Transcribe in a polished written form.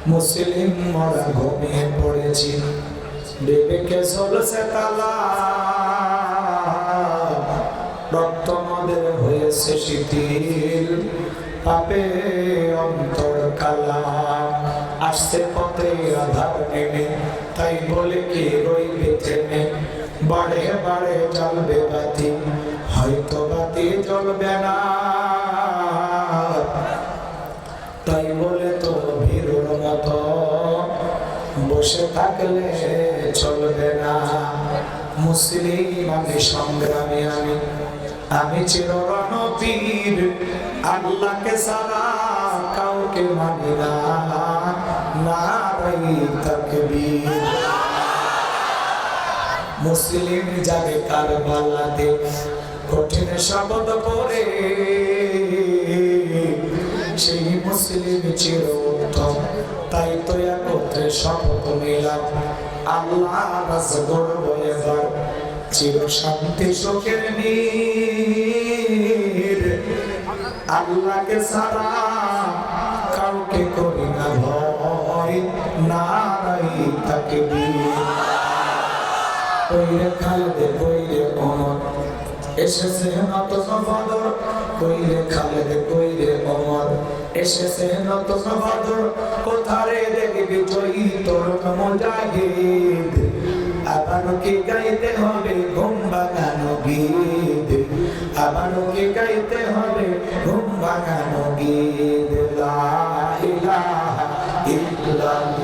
মুসলিম মরা ঘুমিয়ে পড়েছি, বিবেকে চলছে তালা, রক্ত নদের হয়েছে শিথিল, পাপে অন্তর কালা। আসছে পথে আধার নেমে, তাই বলে কি রইবে থেমে, বাড়ে বাড়ে জ্বলবে বাতি, হয়তো বাতি জ্বলবে না, তাই বলে তো ভীরুর মতো বসে থাকলে চলবে না। মুসলিম আমি, সংগ্রামী আমি, আমি চিররণবীর, আল্লাহকে ছাড়া কাউকে মানি না, নারায়ে তাকবীর। মুসলিম যাবে কারবালাতে কঠিন শপথ করে, সেই মুসলিম চির উত্তম, তাই তো একত্রে শপথ নিলাম, আল্লাহ রাজ গড়ব এবার চির শান্তি সুখের নীর। আল্লাহকে ছাড়া কাউকে করি না ভয়, নারায়ে তাকবীর। কইরে খালেদে কইরে ওমর, এসেছে নতুন বদর, কইরে খালেদে কইরে ওমর, এসেছে নতুন বদর, কোথারে দেখবি জয়ী তরুণ মুজাহিদ। আবারও কি গাইতে হবে ঘুম ভাঙানো গীত, আবারও কি গাইতে হবে ঘুম ভাঙানো গীত। লা ইলাহা ইল্লাল্লাহ।